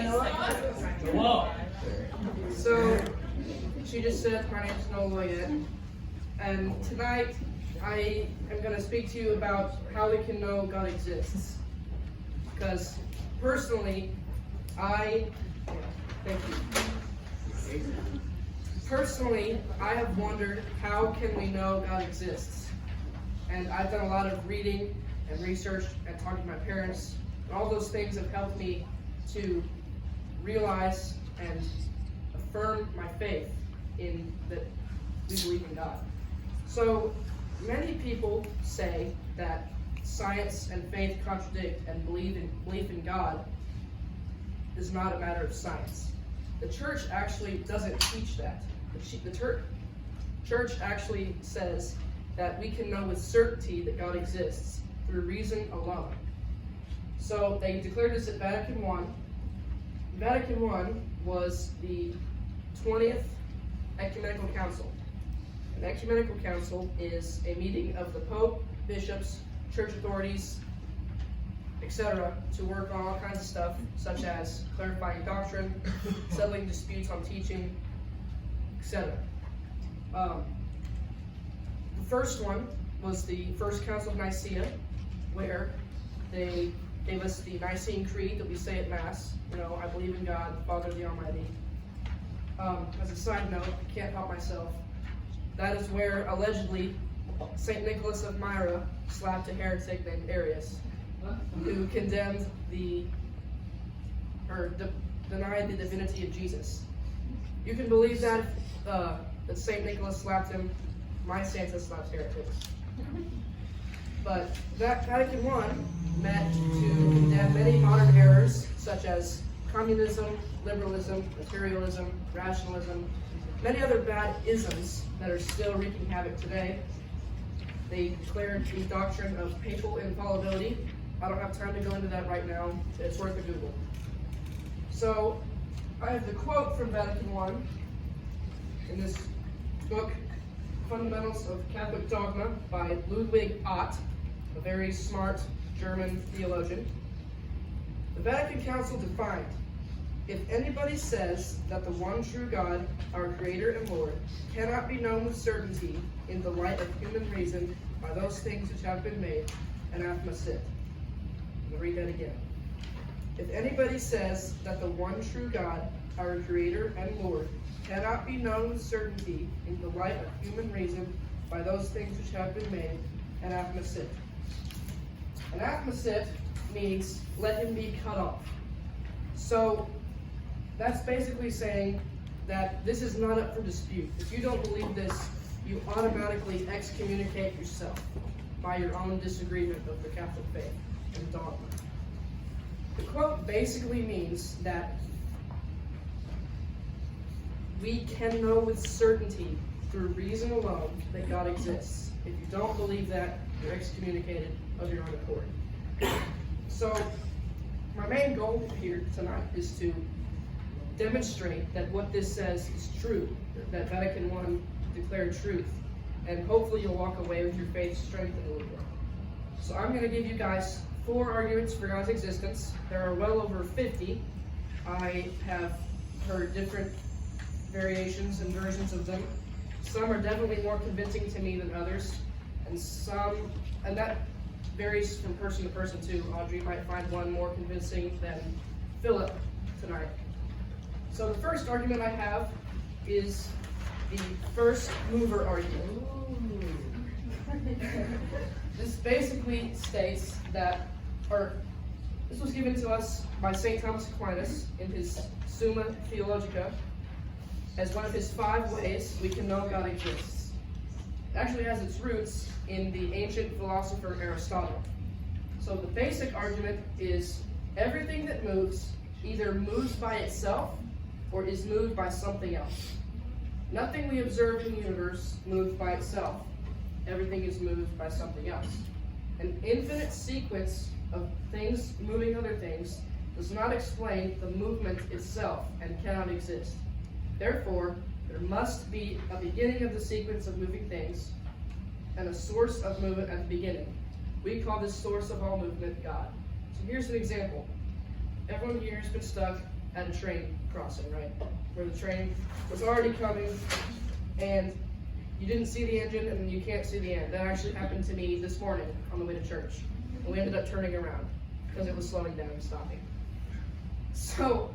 Whoa. So, she just said, my name's Noah, and tonight I am going to speak to you about how we can know God exists. Because personally, I have wondered, how can we know God exists? And I've done a lot of reading and research and talking to my parents, and all those things have helped me to realize and affirm my faith in that we believe in God. So many people say that science and faith contradict, and belief in God is not a matter of science. The church actually doesn't teach that. The church actually says that we can know with certainty that God exists through reason alone. So they declared this at Vatican I. Vatican I was the 20th Ecumenical Council. An ecumenical council is a meeting of the Pope, bishops, church authorities, etc., to work on all kinds of stuff, such as clarifying doctrine, settling disputes on teaching, etc. The first one was the First Council of Nicaea, where they gave us the Nicene Creed that we say at Mass. I believe in God, the Father, the Almighty. As a side note, I can't help myself. That is where, allegedly, St. Nicholas of Myra slapped a heretic named Arius, who condemned denied the divinity of Jesus. You can believe that St. Nicholas slapped him. My Santa slaps heretics. But Vatican I met to condemn many modern errors, such as communism, liberalism, materialism, rationalism, many other bad isms that are still wreaking havoc today. They declared the doctrine of papal infallibility. I don't have time to go into that right now. It's worth a Google. So, I have the quote from Vatican I in this book, Fundamentals of Catholic Dogma, by Ludwig Ott, a very smart German theologian. The Vatican Council defined, if anybody says that the one true God, our Creator and Lord, cannot be known with certainty in the light of human reason by those things which have been made, anathema sit. I'm going to read that again. If anybody says that the one true God, our Creator and Lord, cannot be known with certainty in the light of human reason by those things which have been made, anathema sit. Anathema sit means let him be cut off. So that's basically saying that this is not up for dispute. If you don't believe this, you automatically excommunicate yourself by your own disagreement of the Catholic faith and dogma. The quote basically means that we can know with certainty through reason alone that God exists. If you don't believe that, you're excommunicated of your own accord. So, my main goal here tonight is to demonstrate that what this says is true, that Vatican I declared truth, and hopefully you'll walk away with your faith strengthened a little bit. So I'm going to give you guys 4 arguments for God's existence. There are well over 50. I have heard different variations and versions of them. Some are definitely more convincing to me than others, and that varies from person to person too. Audrey might find one more convincing than Philip tonight. So the first argument I have is the first mover argument. This basically states that, this was given to us by St. Thomas Aquinas in his Summa Theologica as one of his 5 ways we can know God exists. It actually has its roots in the ancient philosopher Aristotle. So the basic argument is everything that moves either moves by itself or is moved by something else. Nothing we observe in the universe moves by itself. Everything is moved by something else. An infinite sequence of things moving other things does not explain the movement itself and cannot exist. Therefore, there must be a beginning of the sequence of moving things and a source of movement at the beginning. We call this source of all movement God. So here's an example. Everyone here has been stuck at a train crossing, right? Where the train was already coming and you didn't see the engine and you can't see the end. That actually happened to me this morning on the way to church. And we ended up turning around because it was slowing down and stopping. So,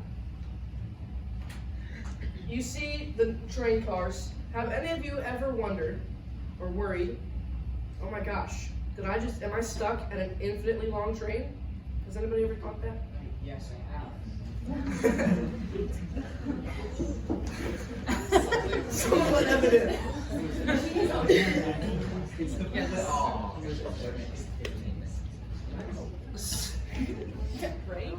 you see the train cars. Have any of you ever wondered or worried, oh my gosh, am I stuck at an infinitely long train? Has anybody ever thought that? Yes, I have. Somewhat evident. Right?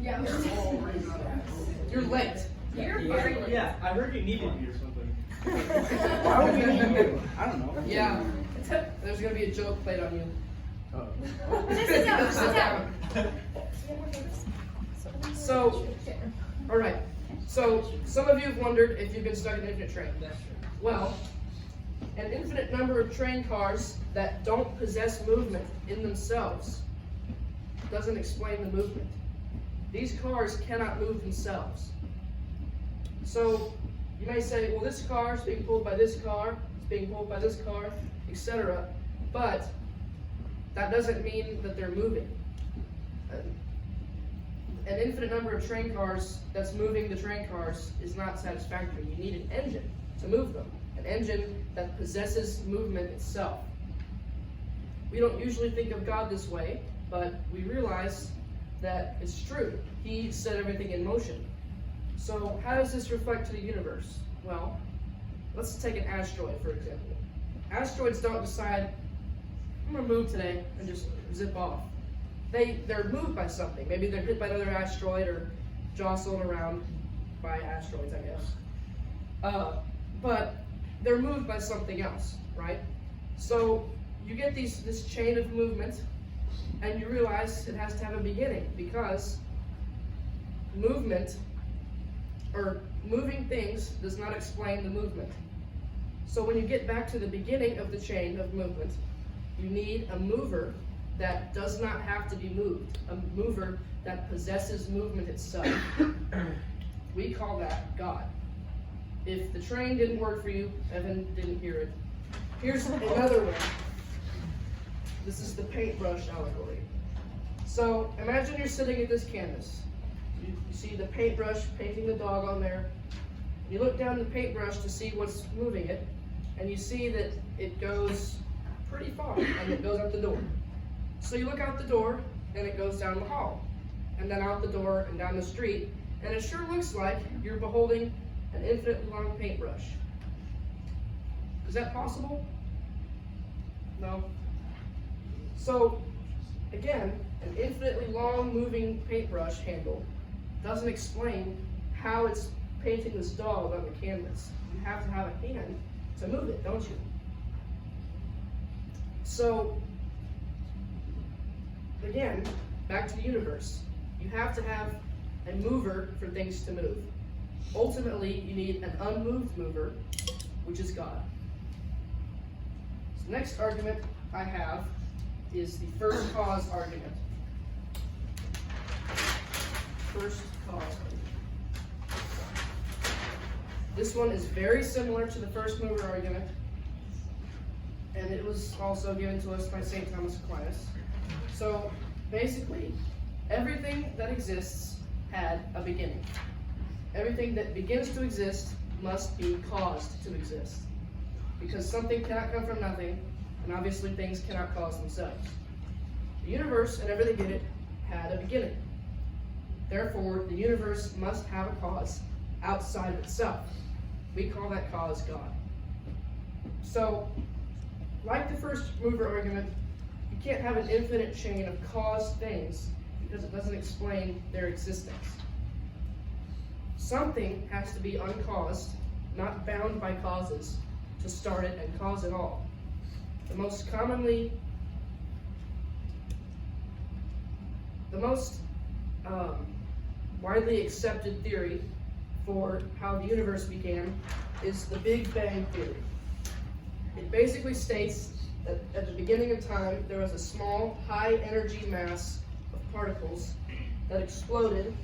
Yeah. You're late. You're very late. Yeah, I heard you needed me or something. Why would we need you? I don't know. Yeah. There's gonna be a joke played on you. Sit down, sit down. So, alright. So, some of you have wondered if you've been stuck in an infinite train. Well, an infinite number of train cars that don't possess movement in themselves doesn't explain the movement. These cars cannot move themselves. So, you may say, well, this car is being pulled by this car, it's being pulled by this car, etc. But that doesn't mean that they're moving. An infinite number of train cars that's moving the train cars is not satisfactory. You need an engine to move them, an engine that possesses movement itself. We don't usually think of God this way, but we realize that it's true. He set everything in motion. So how does this reflect to the universe? Well, let's take an asteroid, for example. Asteroids don't decide, I'm going to move today and just zip off. They're moved by something. Maybe they're hit by another asteroid or jostled around by asteroids, I guess. But they're moved by something else, right? So you get this chain of movement, and you realize it has to have a beginning, because movement, or moving things, does not explain the movement. So when you get back to the beginning of the chain of movement, you need a mover that does not have to be moved, a mover that possesses movement itself. We call that God. If the train didn't work for you, Evan didn't hear it. Here's another one. This is the paintbrush allegory. So imagine you're sitting at this canvas. You see the paintbrush painting the dog on there. You look down the paintbrush to see what's moving it, and you see that it goes pretty far, and it goes out the door. So you look out the door, and it goes down the hall, and then out the door and down the street, and it sure looks like you're beholding an infinitely long paintbrush. Is that possible? No. So, again, an infinitely long moving paintbrush handle doesn't explain how it's painting this dog on the canvas. You have to have a hand to move it, don't you? So, again, back to the universe. You have to have a mover for things to move. Ultimately, you need an unmoved mover, which is God. So the next argument I have is the first cause argument. First cause argument. This one is very similar to the first mover argument, and it was also given to us by St. Thomas Aquinas. So basically, everything that exists had a beginning. Everything that begins to exist must be caused to exist. Because something cannot come from nothing, and obviously things cannot cause themselves. The universe and everything in it had a beginning. Therefore, the universe must have a cause outside of itself. We call that cause God. So, like the first mover argument, you can't have an infinite chain of caused things because it doesn't explain their existence. Something has to be uncaused, not bound by causes, to start it and cause it all. The most widely accepted theory for how the universe began is the Big Bang theory. It basically states that at the beginning of time, there was a small, high-energy mass of particles that exploded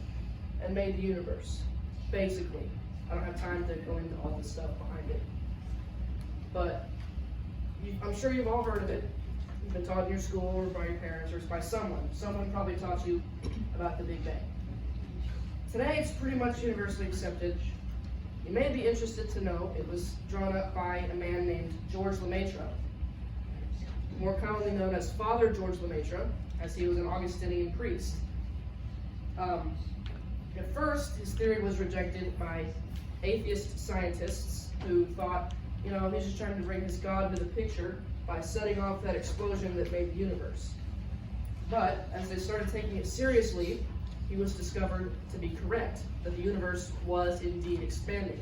and made the universe, basically. I don't have time to go into all the stuff behind it. But I'm sure you've all heard of it. You've been taught in your school or by your parents or by someone. Someone probably taught you about the Big Bang. Today, it's pretty much universally accepted. You may be interested to know it was drawn up by a man named George Lemaitre, more commonly known as Father George Lemaitre, as he was an Augustinian priest. At first, his theory was rejected by atheist scientists who thought, he's just trying to bring his God into the picture by setting off that explosion that made the universe. But as they started taking it seriously, he was discovered to be correct, that the universe was indeed expanding.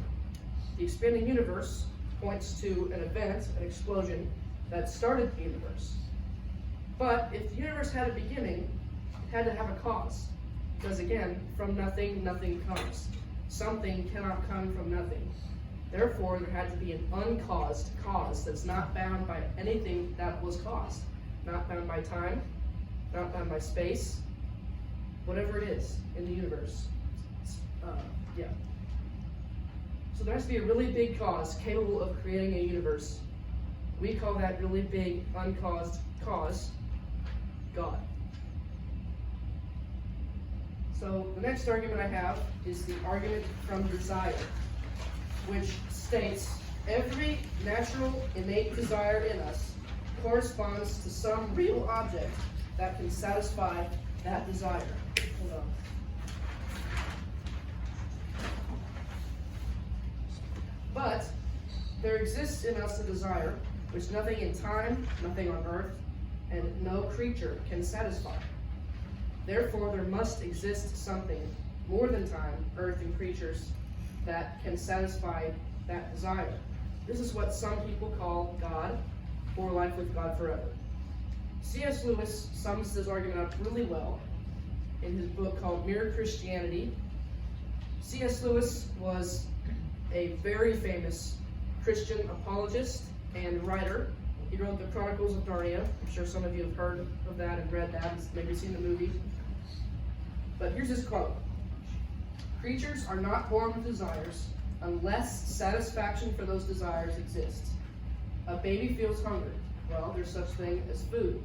The expanding universe points to an event, an explosion, that started the universe. But if the universe had a beginning, it had to have a cause. Because again, from nothing, nothing comes. Something cannot come from nothing. Therefore, there had to be an uncaused cause that's not bound by anything that was caused. Not bound by time, not bound by space, whatever it is in the universe. So there has to be a really big cause capable of creating a universe. We call that really big, uncaused cause God. So the next argument I have is the argument from desire, which states every natural, innate desire in us corresponds to some real object that can satisfy that desire. Hold on. But there exists in us a desire which nothing in time, nothing on earth, and no creature can satisfy. Therefore, there must exist something more than time, earth, and creatures that can satisfy that desire. This is what some people call God, or life with God forever. C.S. Lewis sums this argument up really well in his book called Mere Christianity. C.S. Lewis was a very famous Christian apologist and writer. He wrote the Chronicles of Narnia. I'm sure some of you have heard of that and read that, maybe seen the movie. But here's his quote. "Creatures are not born with desires unless satisfaction for those desires exists. A baby feels hungry. Well, there's such thing as food.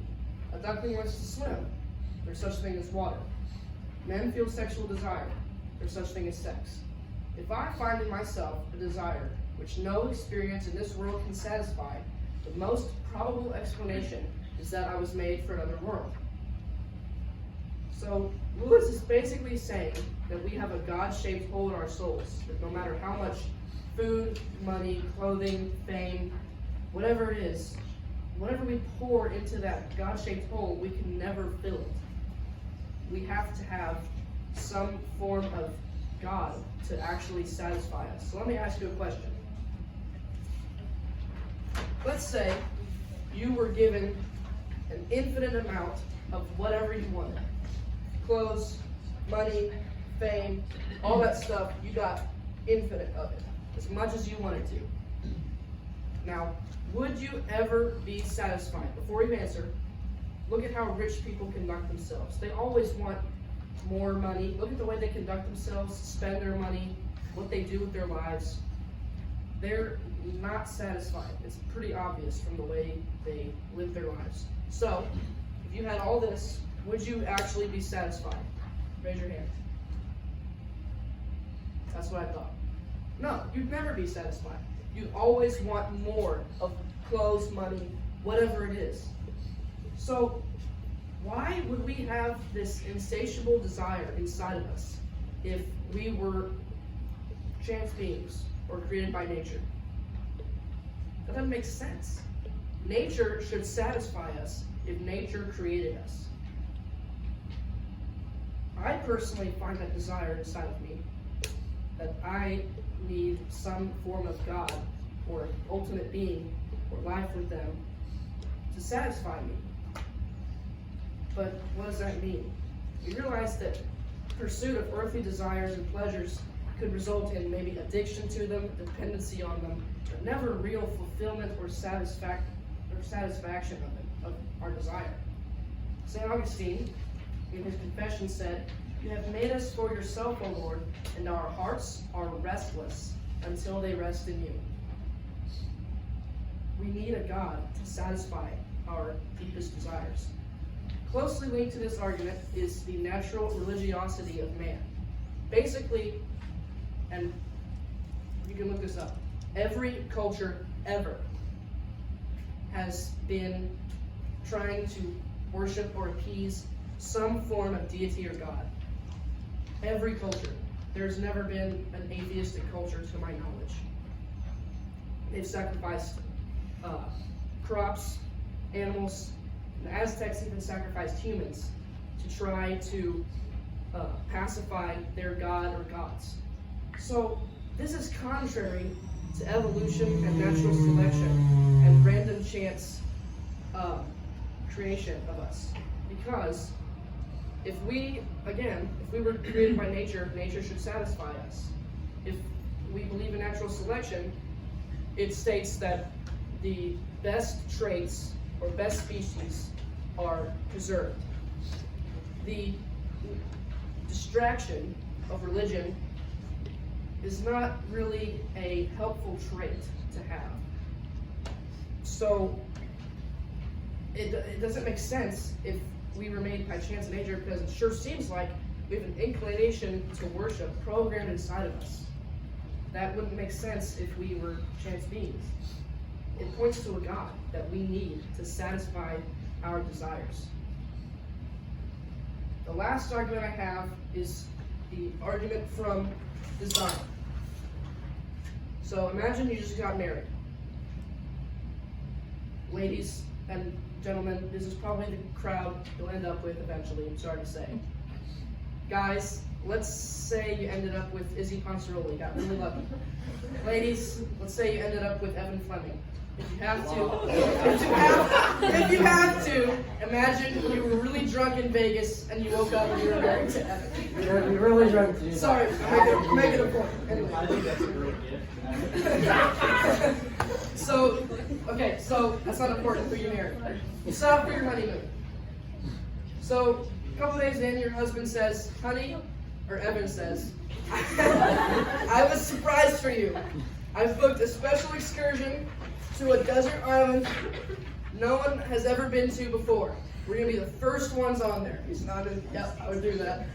A duckling wants to swim. There's such thing as water. Men feel sexual desire. There's such thing as sex. If I find in myself a desire which no experience in this world can satisfy, the most probable explanation is that I was made for another world." So Lewis is basically saying that we have a God-shaped hole in our souls, that no matter how much food, money, clothing, fame, whatever it is, whatever we pour into that God-shaped hole, we can never fill it. We have to have some form of God to actually satisfy us. So let me ask you a question. Let's say you were given an infinite amount of whatever you wanted. Clothes, money, fame, all that stuff, you got infinite of it, as much as you wanted to. Now, would you ever be satisfied? Before you answer, look at how rich people conduct themselves. They always want more money. Look at the way they conduct themselves, spend their money, what they do with their lives. They're not satisfied. It's pretty obvious from the way they live their lives. So, if you had all this, would you actually be satisfied? Raise your hand. That's what I thought. No, you'd never be satisfied. You always want more of clothes, money, whatever it is. So, why would we have this insatiable desire inside of us if we were chance beings or created by nature? That doesn't make sense. Nature should satisfy us if nature created us. I personally find that desire inside of me, that I need some form of God or ultimate being or life with them to satisfy me. But what does that mean? You realize that pursuit of earthly desires and pleasures could result in maybe addiction to them, dependency on them, but never real fulfillment or satisfaction of our desire. St. Augustine, in his confession, said, "You have made us for yourself, O Lord, and our hearts are restless until they rest in you." We need a God to satisfy our deepest desires. Closely linked to this argument is the natural religiosity of man. Basically, and you can look this up, every culture ever has been trying to worship or appease some form of deity or God. Every culture. There's never been an atheistic culture to my knowledge. They've sacrificed crops, animals. The Aztecs even sacrificed humans to try to pacify their god or gods. So this is contrary to evolution and natural selection and random chance creation of us. Because if we were created by nature, nature should satisfy us. If we believe in natural selection, it states that the best traits or best species are preserved. The distraction of religion is not really a helpful trait to have. So it doesn't make sense if we were made by chance in nature, because it sure seems like we have an inclination to worship programmed inside of us. That wouldn't make sense if we were chance beings. It points to a God that we need to satisfy our desires. The last argument I have is the argument from design. So imagine you just got married. Ladies and gentlemen, this is probably the crowd you'll end up with eventually, I'm sorry to say. Guys, let's say you ended up with Izzy Ponceroli, got really lucky. Ladies, let's say you ended up with Evan Fleming. If you have to, imagine you were really drunk in Vegas and you woke up and you were married to Evan. You're really drunk to do that. Sorry, I'm making a point. Anyway. I think that's a great gift. So that's not important for you married. You set up for your honeymoon. So a couple days in, your husband says, "Honey," or Evan says, "I have a surprise for you. I've booked a special excursion to a desert island no one has ever been to before. We're gonna be the first ones on there." He's nodding. Yep, I would do that.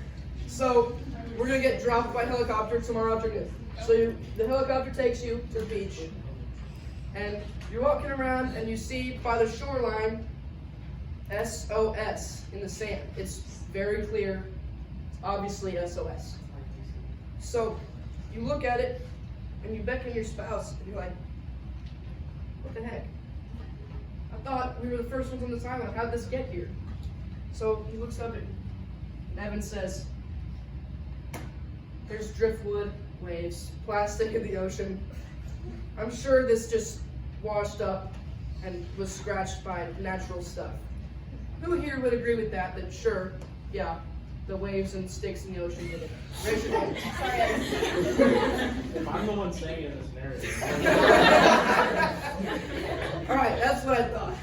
So we're gonna get dropped by helicopter tomorrow afternoon. So the helicopter takes you to the beach, and you're walking around and you see by the shoreline SOS in the sand. It's very clear. It's obviously SOS. So you look at it and you beckon your spouse and you're like, "What the heck? I thought we were the first ones on this island. How'd this get here?" So he looks up and Evan says, "There's driftwood, waves, plastic in the ocean. I'm sure this just washed up and was scratched by natural stuff." Who here would agree with that? That sure, yeah, the waves and sticks in the ocean did it. Raise your hand. If I'm the one saying it in this narrative. All right, that's what I thought.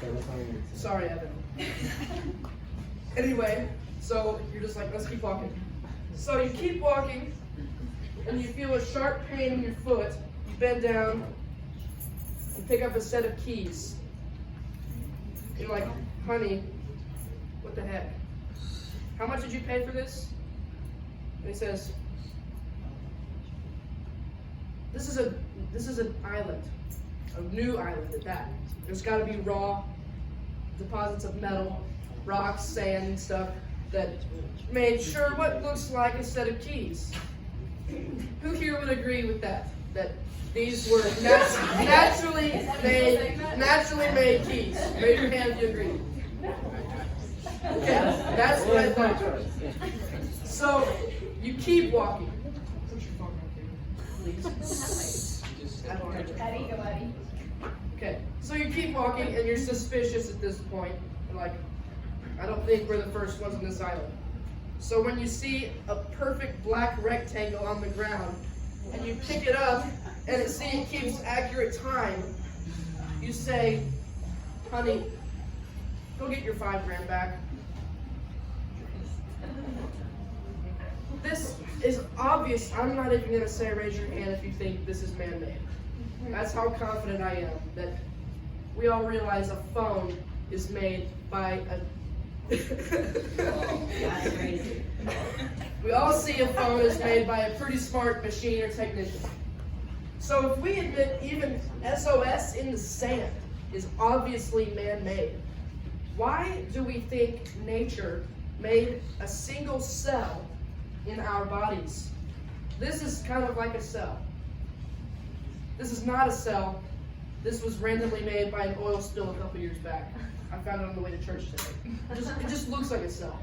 Sorry, Evan. Anyway, so you're just like, let's keep walking. So you keep walking, and you feel a sharp pain in your foot. You bend down and pick up a set of keys. You're like, "Honey, what the heck? How much did you pay for this?" And he says, This is an island, a new island at that. There's got to be raw deposits of metal, rocks, sand, and stuff that made sure what looks like a set of keys. Who here would agree with that? That these were naturally made keys. Raise your hand if you agree. Okay, that's what I thought. So you keep walking. Put your phone right there, please. I don't have it. Eddie, go Eddie. Okay, so you keep walking and you're suspicious at this point. You're like, I don't think we're the first ones on this island. So when you see a perfect black rectangle on the ground and you pick it up and it keeps accurate time, you say, honey, go get your $5,000 back. This is obvious. I'm not even going to say raise your hand if you think this is man-made. That's how confident I am that we all realize a phone is made by a... That's crazy. We all see a phone is made by a pretty smart machine or technician. So if we admit even SOS in the sand is obviously man-made, why do we think nature made a single cell in our bodies? This is kind of like a cell. This is not a cell. This was randomly made by an oil spill a couple years back. I found it on the way to church today. It just looks like a cell.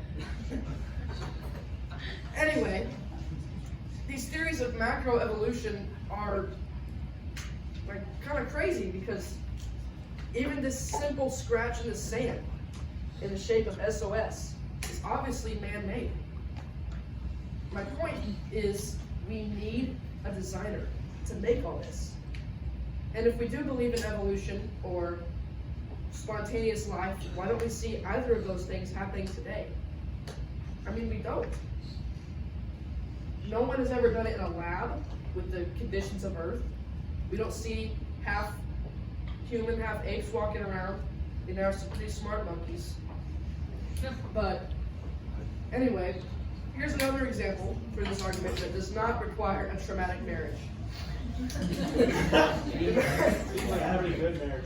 Anyway, these theories of macroevolution are like kind of crazy because even this simple scratch in the sand in the shape of SOS is obviously man-made. My point is we need a designer to make all this. And if we do believe in evolution or spontaneous life, why don't we see either of those things happening today? I mean, we don't. No one has ever done it in a lab with the conditions of Earth. We don't see half human, half apes walking around. There are some pretty smart monkeys. But anyway, here's another example for this argument that does not require a traumatic marriage.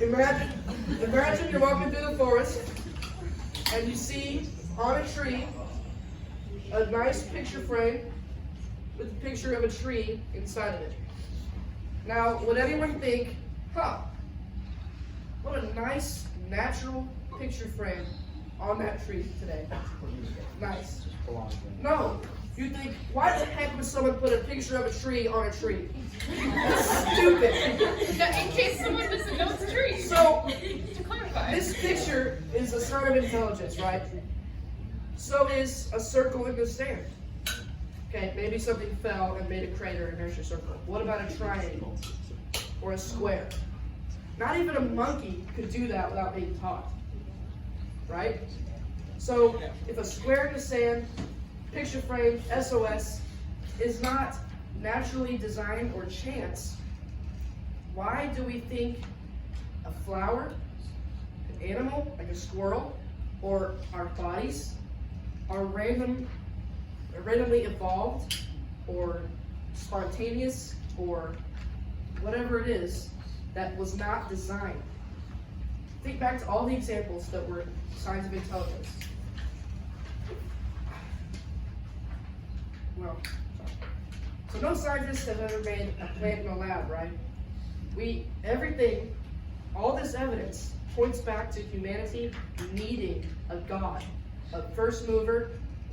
Imagine you're walking through the forest and you see on a tree a nice picture frame with a picture of a tree inside of it. Now, would anyone think, what a nice natural picture frame on that tree today? Nice. No. You think, why the heck would someone put a picture of a tree on a tree? That's stupid. In case someone doesn't know it's a tree. So, to clarify. this picture is a sign of intelligence, right? So is a circle in the sand. Okay, maybe something fell and made a crater and there's your circle. What about a triangle? Or a square? Not even a monkey could do that without being taught. Right? So, if a square in the sand, picture frame, SOS, is not naturally designed or chance, why do we think a flower, an animal, like a squirrel, or our bodies are randomly evolved, or spontaneous, or whatever it is that was not designed? Think back to all the examples that were signs of intelligence. Well, so no scientist has ever made a plant in a lab, right? All this evidence points back to humanity needing a God, a first mover,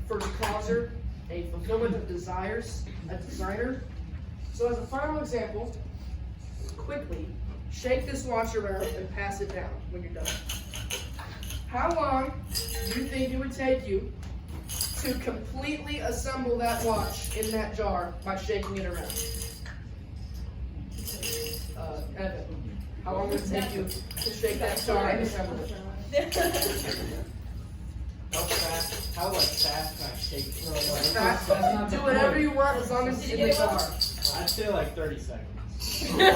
first causer, a fulfillment of desires, a designer. So as a final example, quickly, shake this watch around and pass it down when you're done. How long do you think it would take you to completely assemble that watch in that jar by shaking it around? Evan, how long would it take you to shake that jar and assemble it? How fast can I shake it? Fast. Do whatever you want as long as it's in the jar. I'd say like 30 seconds. Okay.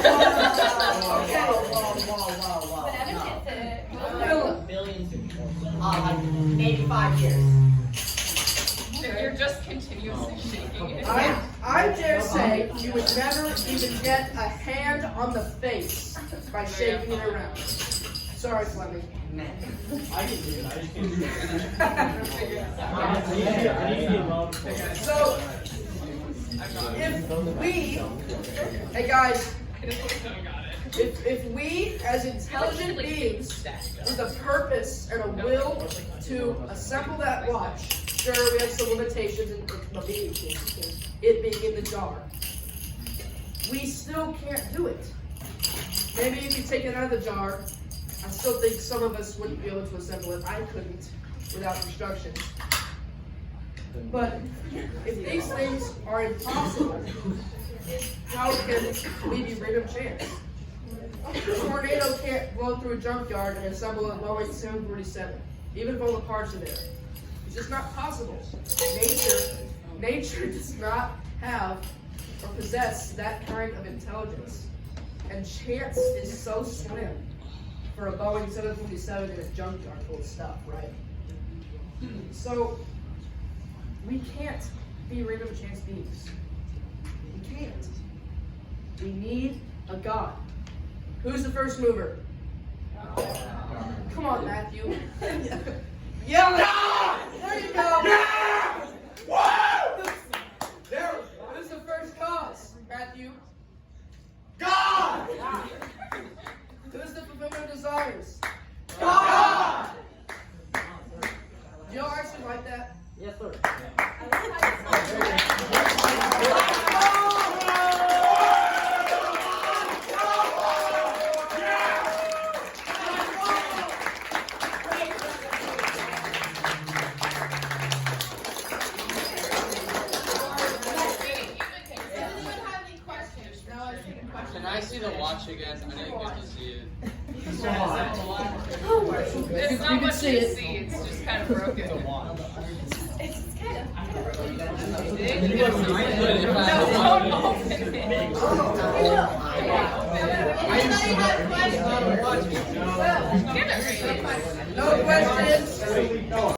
Whoa. But Evan gets it. Philip. Millions of like maybe 5 years. You're just continuously shaking it. I dare say you would never even get a hand on the face by shaking it around. Sorry, Fleming. I can do it. I just can't do it. I need to be alone. So, if we, hey guys, if we as intelligent beings with a purpose and a will to assemble that watch, sure we have some limitations in it being in the jar, we still can't do it. Maybe if you take it out of the jar, I still think some of us wouldn't be able to assemble it. I couldn't without instructions. But if these things are impossible, how can we be rid of chance? A tornado can't blow through a junkyard and assemble a Boeing 747, even if all the parts are there. It's just not possible. Nature does not have or possess that kind of intelligence. And chance is so slim for a Boeing 747 in a junkyard full of stuff, right? So, we can't be random chance beings. We can't. We need a God. Who's the first mover? Come on, Matthew. Yell it! There you go! Yeah! Woo! There. Who's the first cause, Matthew? God! Who's the fulfillment of desires? God! Do y'all actually like that? Yes, sir. Can I see the watch again? I didn't get to see it. There's not much to see, it's just kind of broken. It's a watch. It's kind of broken. But if I Don't open it. Get it right. No questions?